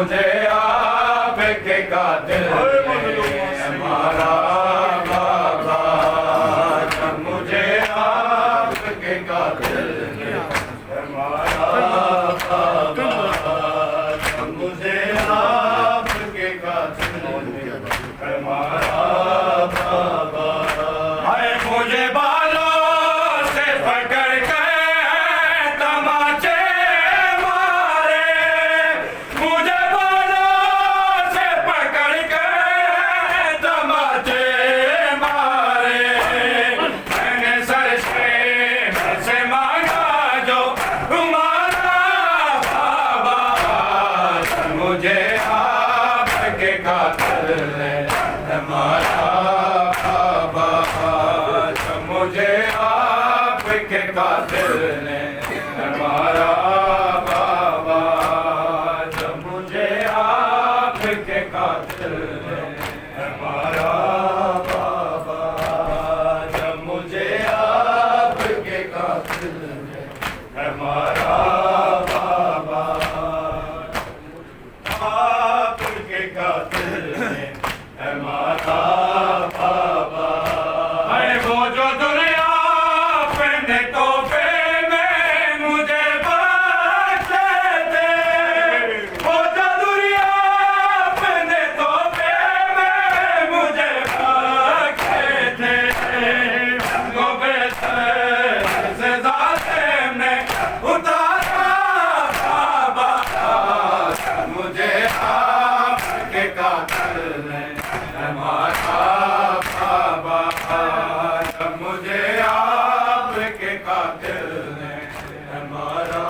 मुझे आपके कातिल ने हमारा हमारा बाबा आपके कातिल ने हमारा बाबा है वो जो दुनिया अपने तोहफे में मुझे बख्शे थे वो जो दुनिया अपने तोहफे में मुझे बख्शे थे हमको बेहतर से ज़ाते ने उतारा बाबा मुझे आपके कातिल ने हमारा बाबा जब मुझे आपके कातिल ने हमारा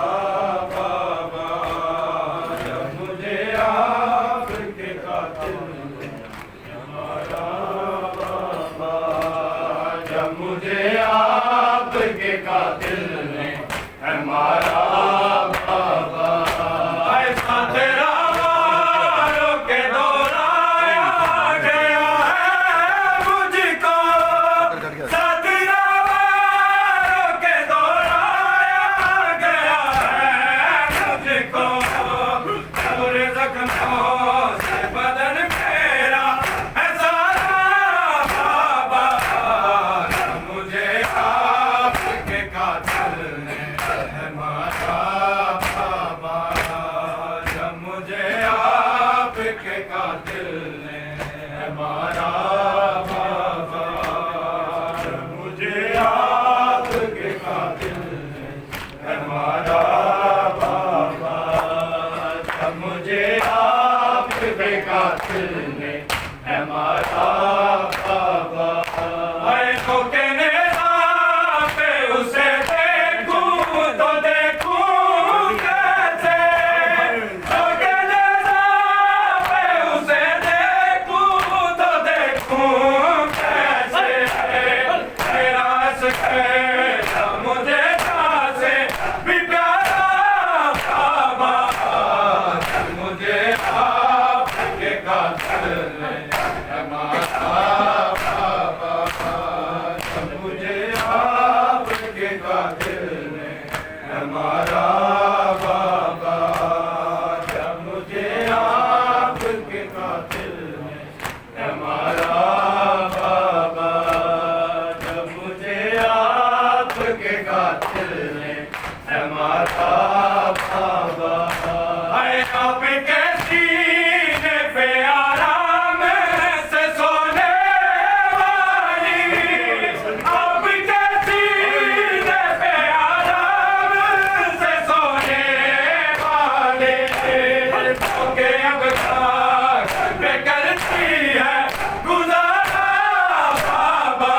बाबा जब मुझे आपके कातिल ने हमारा बाबा जब मुझे आपके कातिल ने हमारा बाबा ऐसा तेरा वारों के दोहराया गया है मुझको तेरा वारों के दोहराया गया है मुझको पूरे जख्मों से बदन मेरा है सारा बाबा मुझे आपके कातिल ने हमारा बाबा जब मुझे आपके कातिल ने हमारा बाबा जब मुझे आपके कातिल ने हमारा बाबा जब मुझे आपके कातिल ने हमारा बाबा मैं तो कहने पे उसे देखूं तो देखूं कैसे तो कहने पे उसे देखूं तो देखूं कैसे मेरा इसके मुझे से भी प्यारा बाबा मुझे आपके कातिल ने हमारा बाबा जब मुझे आपके कातिल ने हमारा बाबा जब मुझे आपके कातिल ने हमारा बाबा जब मुझे आपके कातिल ने हमारा बाबा है आपके सीने पे आराम से सोने वाली आपके सीने पे आराम से सोने वाले के अब तक पे करती है गुजारा बाबा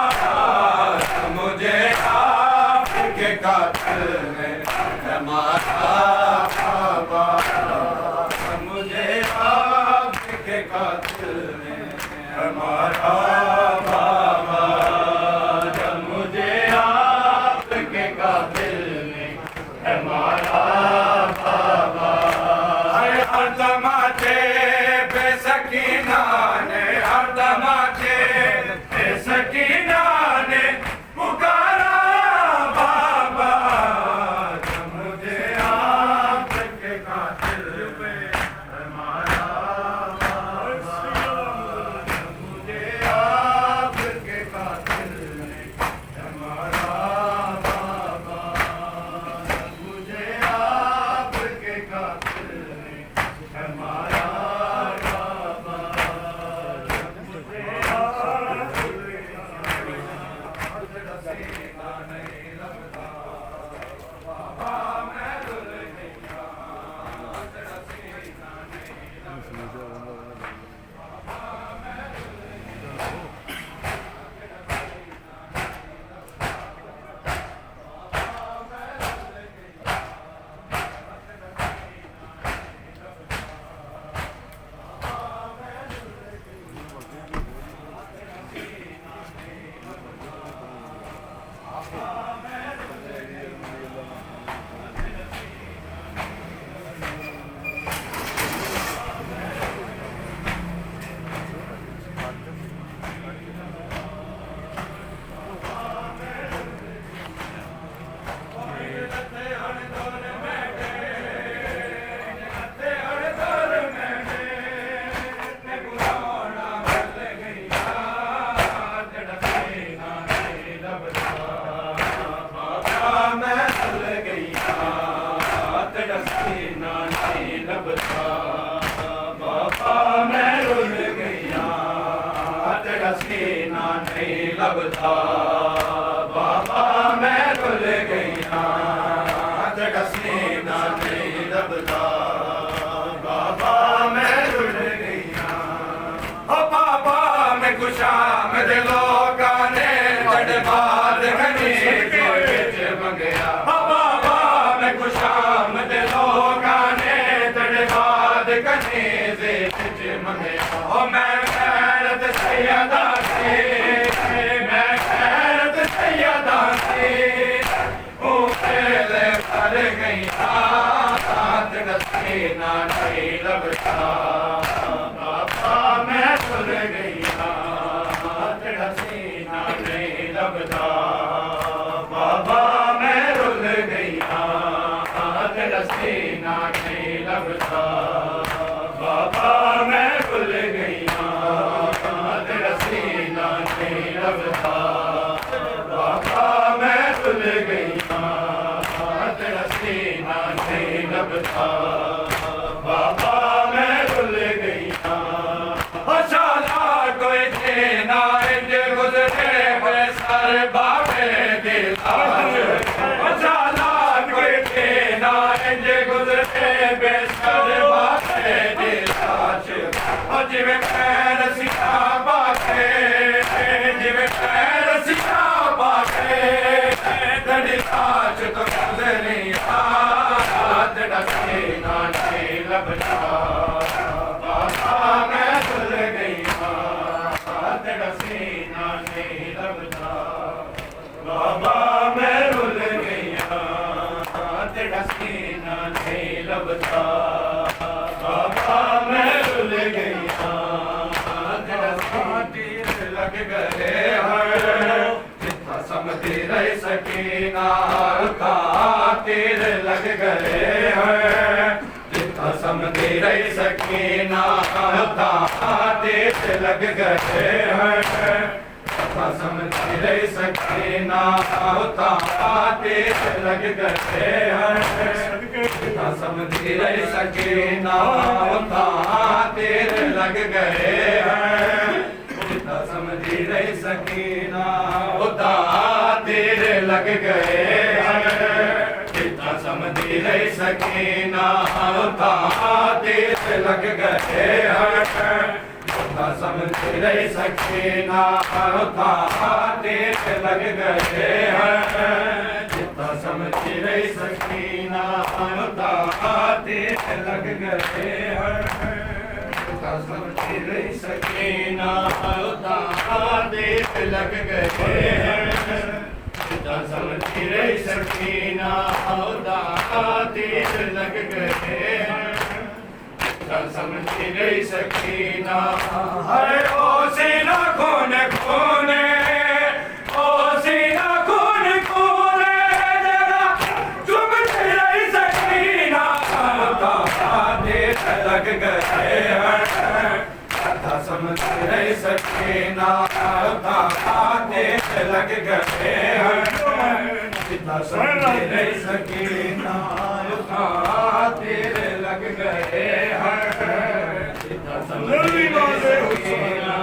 मुझे आपके कातिल ने हमारा बाबा मुझे आपके कातिल ने हमारा बाबा जब मुझे आपके कातिल ने हमारा बाबा हर तमाचे पे सकीना ने हर तमाचे पे सकीना ने पुकारा बाबा जब मुझे आपके कातिल ने हमारा बाबा जब मुझे आपके कातिल ने हमारा बाबा जब मुझे खुशाम दे लोकां ने तड़ बाद घनी दे विच मंगया बाबा मैं खुशाम दे लोकां ने तड़ बाद घनी दे विच मंगया ओ मैं गैरत सैयदा सी मैं गैरत सैयदा सी ओ पहले कर गई हाथ डसे ना नहीं लबता बाबा मैं भूल गई हाथ डसे ना नहीं लबता बाबा मैं भूल गई हाथ डसे ना नहीं लबता बाबा मैं भूल गई हाथ डसे ना नहीं लबता बाबा मैं भूल गई हाथ डसे ना नहीं लबता बाबा मैं भूल गई शाला कोई थे ना इंज गुजरे सर बाबे दिल शाला कोई थे ना इंज गुजरे बेसर बाबे दिल जिਵੇਂ पैर सिखा बाके जिਵੇਂ पैर सिखा बाके दड़ी काच तो गुजरे हाथ डसे ना नहीं लबता बाबा मैं भूल गई हाथ डसे ना नहीं लबता बाबा मैं भूल गई हाथ डसे ना नहीं लबता बाबा मैं भूल गई हाथ डसे लग गए हैं जितना समझी रह सकीना का तीर लग गए हैं जितना समझी रह सकीना का तीर लग गए हैं जितना समझी रह सकीना का तीर लग गए हैं जितना समझी रह सकीना का तीर लग गए हैं जितना समझी रह सकीना उता तीर लग गए हैं जितना समझी रह सकीना उता तीर लग गए हैं जितना समझी रह सकीना उता तीर लग गए हैं जितना समझी रह सकीना उता तीर लग गए हैं समझी रही सकीना उता तीर लग गए हैं समझी रही सकीना उता तीर लग गए हैं समझी रही सकीना हर ओ सीना खून खूने ओ सीना खून खूने जरा चुभती रही सकीना उता तीर लग गए हैं समझी रही सकीना तीर लग गए हैं जितना समझी रही सकीना तीर लग गए हैं जितना समझी रही सकीना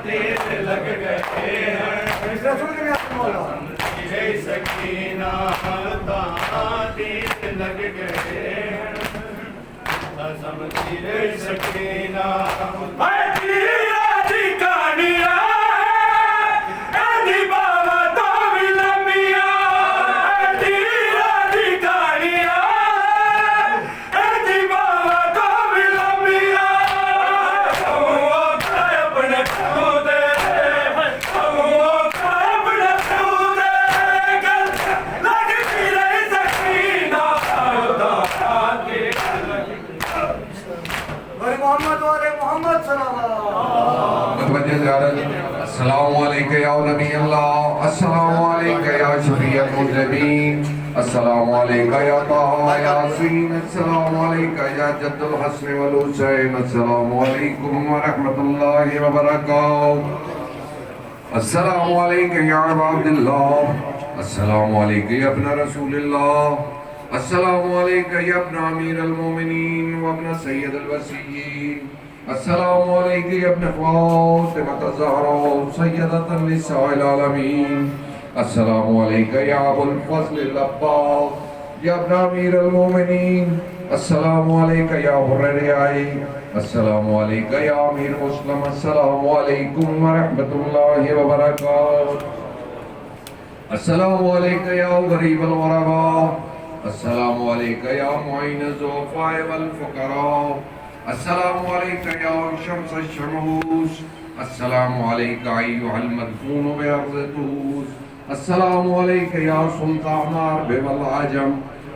तीर लग गए हैं समझी रही सकीना तीर लग गए हैं समझी रही सकीना दी कहानियां दी बाबा तो भी लंबिया दी कहानियां दी बाबा तो भी लंबिया अपने खुदे अपने खुदे लगती रही सकीना मोहम्मद अस्सलामु अलैका या नबी अल्लाह, अस्सलामु अलैका या शफीअल मुज़लिमीन, अस्सलामु अलैका या ताहा यासीन, अस्सलामु अलैका या जद्दुल हसन वल हुसैन, अस्सलामु अलैकुम व रहमतुल्लाहि व बरकातहू, अस्सलामु अलैका या अब्दुल्लाह, अस्सलामु अलैका या इब्न रसूलिल्लाह, अस्सलामु अलैका या इब्न अमीरुल मोमिनीन व इब्न सय्यदुल वसीय्यीन, अस्सलामु अलैका या इब्न फातिमा ज़हरा सय्यदतुन निसाइल आलमीन, अस्सलामु अलैका या अबुल फज़्ल अल अब्बास या इब्न अमीरुल मोमिनीन, अस्सलामु अलैका या हुर्रियाई, अस्सलामु अलैका या अमीर मुस्लिम, अस्सलामु अलैकुम व रहमतुल्लाहि व बरकातहू। अस्सलामु अलैका या गरीबल गुरबा, अस्सलामु अलैका या मुईन ज़ुअफ़ाए वल फ़ुक़रा, अस्सलामु अलैका या शम्स अश-शमूस, अस्सलामु अलैका अय्युहल मदफून बिअर्ज़ तूस, अस्सलामु अलैका या सुल्तान अरब वल अजम,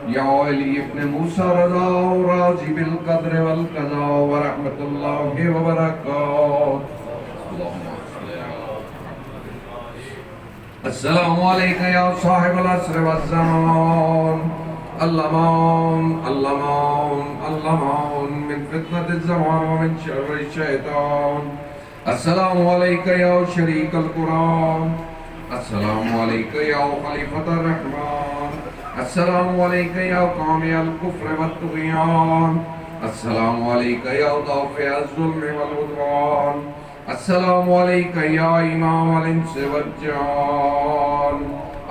या अली इब्न मूसा रज़ा राज़ी बिल क़द्र वल क़ज़ा व रहमतुल्लाहि व बरकातहू। अस्सलामु अलैका या साहिबल अस्र वज़्ज़मान, अल्लमान अल्लमान अल्लमान मिन फितनतिज़ ज़मान व मिन शर्रिश शैतान। अस्सलामु अलैका या शरीकल कुरान, अस्सलामु अलैका या खलीफतर रहमान, अस्सलामु अलैका या कामिल कुफ्र वत तुग़यान, अस्सलामु अलैका या दाफ़िअ ज़ुल्म वल उद्वान, अस्सलामु अलैका या इमाम अल इंस वल जान।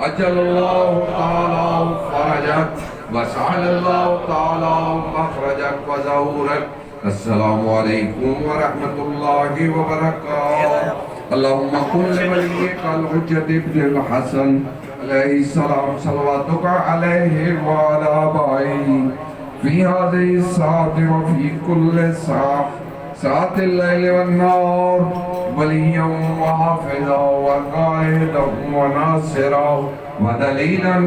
अजल्लल्लाहु तआला फरजक व सअलल्लाहु तआला मखरजक व ज़हूरक। अस्सलामु अलैकुम व रहमतुल्लाहि व बरकातहू। अल्लाहुम्मा कुल वलिय्यिकल हुज्जत इब्नुल हसन अलैहि सलाम सल्लल्लाहु अलैहि व अला आबाई फी हाज़िहि साअति व फी कुल्लि साअतिल लैलि वन नहार वलिय्यन व हाफ़िज़ा व क़ाइदन व नासिरा व दलीलन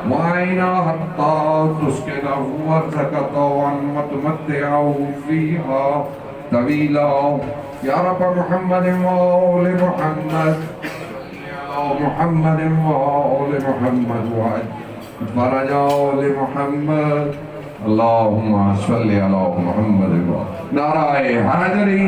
व आइना हत्ता तुस्किनहु अर्ज़क़तहु व तुमत्तिअहु फ़ीहा तवीला। या रब मुहम्मद व आले मुहम्मद, मुहम्मद व आले मुहम्मद व फरज आले मुहम्मद। अल्लाहुम्मा सल्लि अला मुहम्मद व नाराए हैदरी।